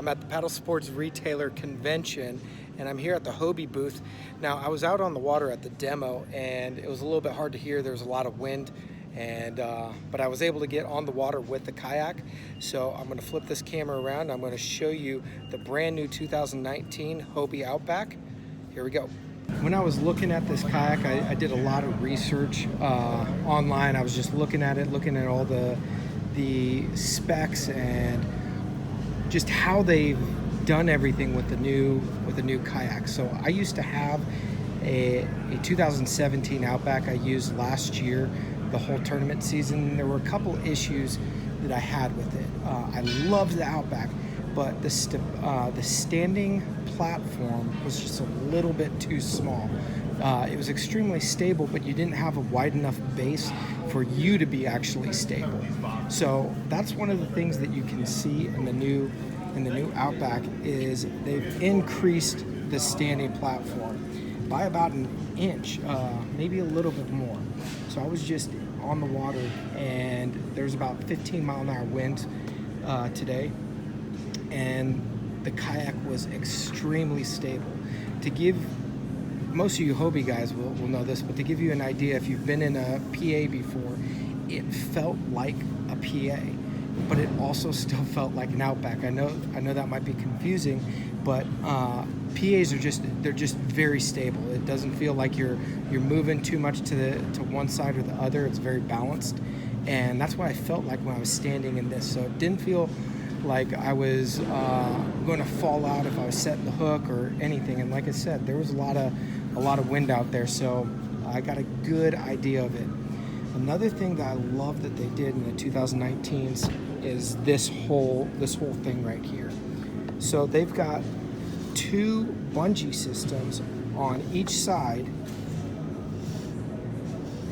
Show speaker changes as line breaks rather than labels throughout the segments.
I'm at the Paddlesports Retailer convention, and I'm here at the Hobie booth. Now, I was out on the water at the demo, and it was a little bit hard to hear. There was a lot of wind, and but I was able to get on the water with the kayak. So I'm going to flip this camera around. I'm going to show you the brand new 2019 Hobie Outback. Here we go. When I was looking at this kayak, I did a lot of research online. I was just looking at it, looking at all the specs and just how they've done everything with the new kayak. So I used to have a 2017 Outback I used last year, the whole tournament season. There were a couple issues that I had with it. I loved the Outback, but the standing platform was just a little bit too small. It was extremely stable, but you didn't have a wide enough base for you to be actually stable. So that's one of the things that you can see in the new Outback is they've increased the standing platform by about an inch, maybe a little bit more. So I was just on the water, and there's about 15-mile-an-hour wind today, and the kayak was extremely stable. To give, most of you Hobie guys will know this, but to give you an idea, if you've been in a PA before, it felt like a PA, but it also still felt like an Outback. I know that might be confusing, but PAs are just very stable. It doesn't feel like you're moving too much to one side or the other. It's very balanced, and that's what I felt like when I was standing in this. So it didn't feel like I was going to fall out if I was setting the hook or anything. And like I said, there was a lot of wind out there, so I got a good idea of it. Another thing that I love that they did in the 2019s is this whole thing right here. So they've got two bungee systems on each side,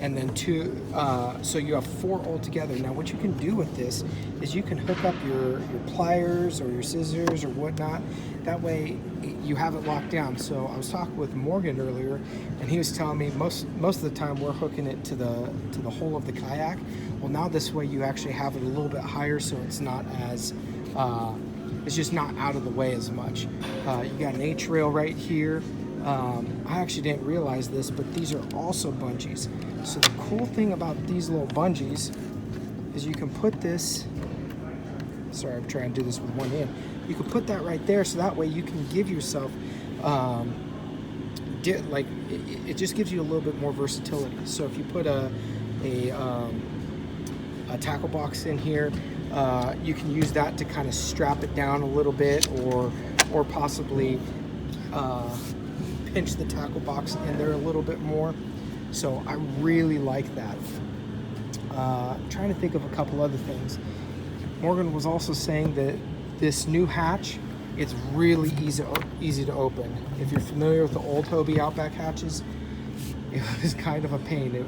and then two, so you have four altogether. Now what you can do with this is you can hook up your pliers or your scissors or whatnot. That way you have it locked down. So I was talking with Morgan earlier, and he was telling me most of the time we're hooking it to the hull of the kayak. Well, now this way you actually have it a little bit higher, so it's not as it's just not out of the way as much. You got an H rail right here. I actually didn't realize this, but these are also bungees. So the cool thing about these little bungees is you can put this, sorry, I'm trying to do this with one hand. You can put that right there, so that way you can give yourself, it just gives you a little bit more versatility. So if you put a tackle box in here, you can use that to kind of strap it down a little bit, or possibly pinch the tackle box in there a little bit more. So I really like that. Trying to think of a couple other things. Morgan was also saying that this new hatch, it's really easy to open. If you're familiar with the old Hobie Outback hatches, it was kind of a pain. It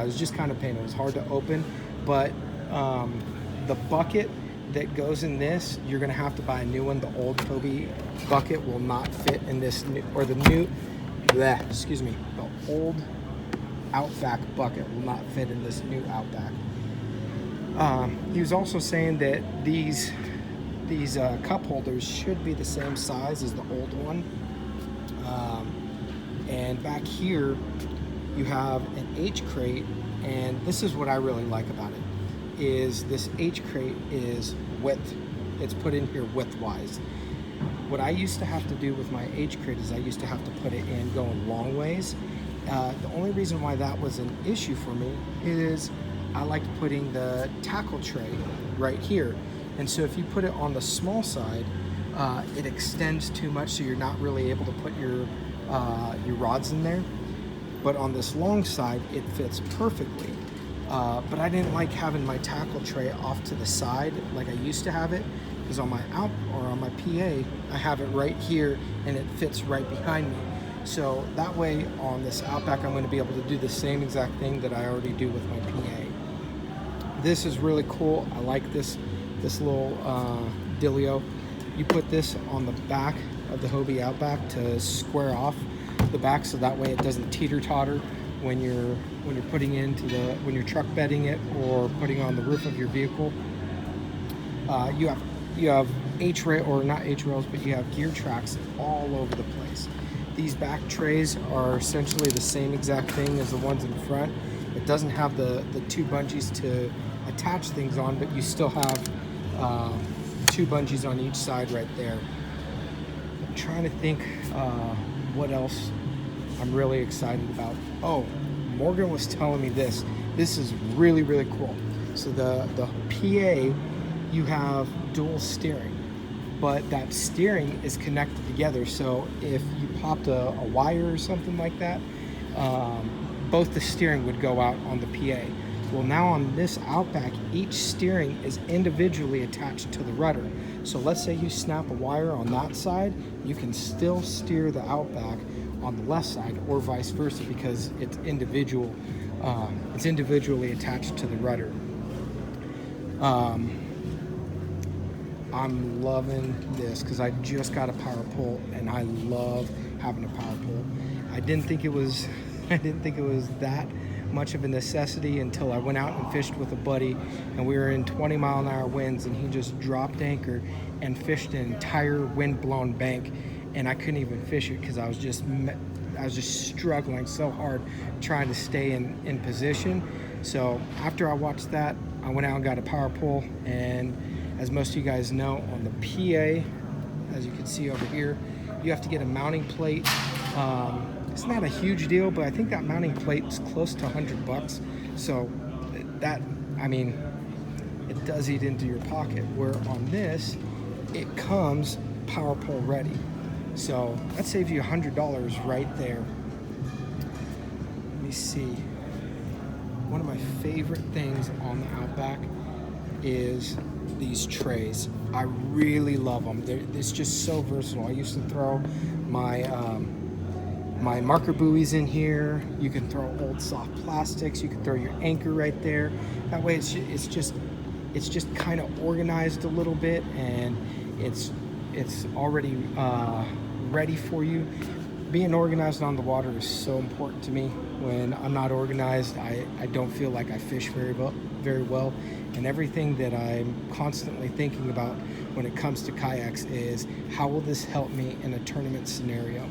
was just kind of pain. It was hard to open, but the bucket that goes in this, you're gonna have to buy a new one. The old Hobie bucket will not fit in this new, or the old Outback bucket will not fit in this new Outback. He was also saying that these cup holders should be the same size as the old one. And back here you have an H crate, and this is what I really like about it, is this H crate is width. It's put in here width-wise. What I used to have to do with my H crate is I used to have to put it in going long ways. The only reason why that was an issue for me is I liked putting the tackle tray right here. And so if you put it on the small side, it extends too much, so you're not really able to put your rods in there. But on this long side, it fits perfectly. But I didn't like having my tackle tray off to the side like I used to have it, because on my on my PA, I have it right here and it fits right behind me. So that way on this Outback, I'm going to be able to do the same exact thing that I already do with my PA. This is really cool. I like this little dealio. You put this on the back of the Hobie Outback to square off the back, so that way it doesn't teeter-totter when you're putting into when you're truck bedding it or putting on the roof of your vehicle. You you have H-rail, or not H-rails, but you have gear tracks all over the place. These back trays are essentially the same exact thing as the ones in front. It doesn't have the two bungees to attach things on, but you still have two bungees on each side right there. I'm trying to think what else I'm really excited about. Oh, Morgan was telling me this. This is really, really cool. So the PA, you have dual steering, but that steering is connected together. So if you popped a wire or something like that, both the steering would go out on the PA. Well, now on this Outback, each steering is individually attached to the rudder. So let's say you snap a wire on that side, you can still steer the Outback on the left side, or vice versa, because it's individually attached to the rudder. I'm loving this because I just got a power pole, and I love having a power pole. I didn't think it was that much of a necessity until I went out and fished with a buddy, and we were in 20-mile-an-hour winds, and he just dropped anchor and fished an entire wind-blown bank, and I couldn't even fish it because I was just struggling so hard trying to stay in position. So after I watched that, I went out and got a power pole, and as most of you guys know, on the PA, as you can see over here, you have to get a mounting plate. It's not a huge deal, but I think that mounting plate is close to $100. So that, I mean, it does eat into your pocket. Where on this, it comes power pole ready. So that saves you $100 right there. Let me see. One of my favorite things on the Outback is these trays. I really love them. It's just so versatile. I used to throw my my marker buoys in here. You can throw old soft plastics. You can throw your anchor right there. That way it's just kind of organized a little bit, and it's already ready for you. Being organized on the water is so important to me. When I'm not organized, I don't feel like I fish very well. And everything that I'm constantly thinking about when it comes to kayaks is, how will this help me in a tournament scenario?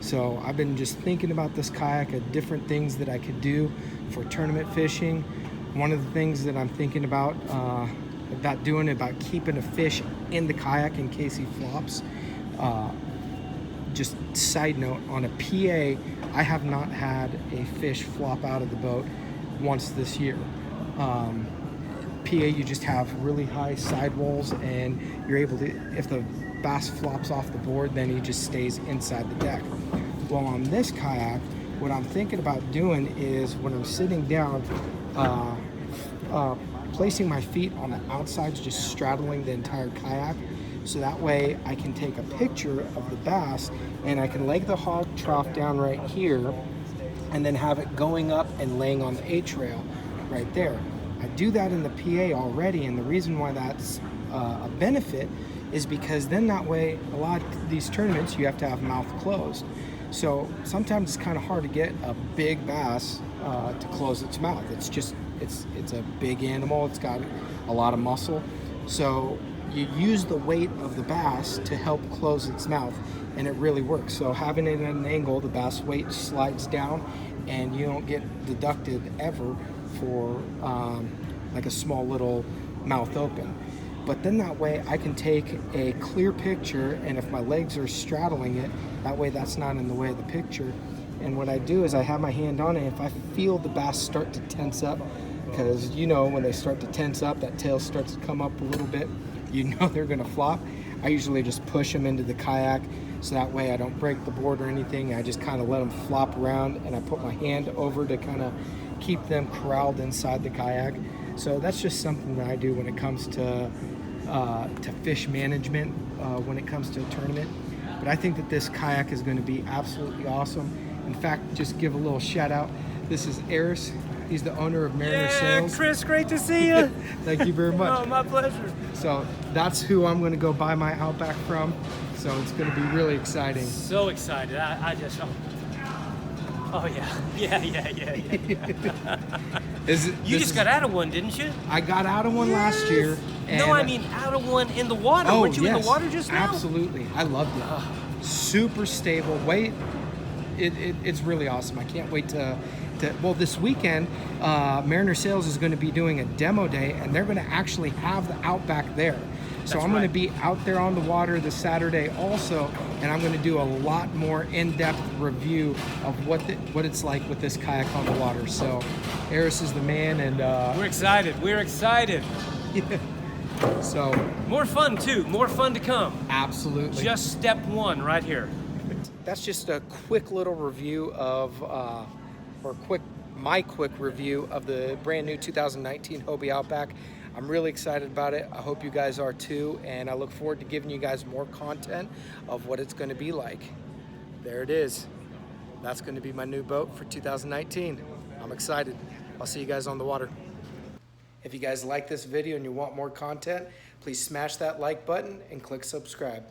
So I've been just thinking about this kayak of different things that I could do for tournament fishing. One of the things that I'm thinking about keeping a fish in the kayak in case he flops. Just side note, on a PA, I have not had a fish flop out of the boat once this year. PA, you just have really high sidewalls, and you're able to, if the bass flops off the board, then he just stays inside the deck. Well, on this kayak, what I'm thinking about doing is, when I'm sitting down, placing my feet on the outsides, just straddling the entire kayak, so that way I can take a picture of the bass, and I can leg the hog trough down right here, and then have it going up and laying on the H-rail right there. I do that in the PA already, and the reason why that's a benefit is because then that way, a lot of these tournaments, you have to have mouth closed. So sometimes it's kind of hard to get a big bass to close its mouth. It's a big animal. It's got a lot of muscle. So you use the weight of the bass to help close its mouth, and it really works. So having it at an angle, the bass weight slides down, and you don't get deducted ever for like a small little mouth open. But then that way I can take a clear picture, and if my legs are straddling it, that way that's not in the way of the picture. And what I do is I have my hand on it. If I feel the bass start to tense up, because you know when they start to tense up, that tail starts to come up a little bit, you know they're gonna flop. I usually just push them into the kayak, so that way I don't break the board or anything. I just kind of let them flop around, and I put my hand over to kind of keep them corralled inside the kayak. So that's just something that I do when it comes to fish management, when it comes to a tournament. But I think that this kayak is going to be absolutely awesome. In fact, just give a little shout out. This is Eris. He's the owner of Mariner Sales.
Chris, great to see you.
Thank you very much.
Oh, my pleasure.
So that's who I'm going to go buy my Outback from. So it's going to be really exciting.
So excited. I just... Oh, yeah. Yeah.
You
just got out of one, didn't you?
I got out of one last year. And,
no, I mean out of one in the water.
oh,
Weren't you in
yes,
the water just now?
absolutely. I loved it. Super stable. It's really awesome. I can't wait to well, this weekend, Mariner Sales is going to be doing a demo day, and they're going to actually have the Outback there. So I'm going to be out there on the water this Saturday also, and I'm going to do a lot more in-depth review of what it's like with this kayak on the water. So Eris is the man, and
we're excited. We're excited.
So
more fun too. More fun to come.
Absolutely.
Just step one right here.
That's just a quick little review of, my quick review of the brand new 2019 Hobie Outback. I'm really excited about it. I hope you guys are too, and I look forward to giving you guys more content of what it's going to be like. There it is. That's going to be my new boat for 2019. I'm excited. I'll see you guys on the water. If you guys like this video and you want more content, please smash that like button and click subscribe.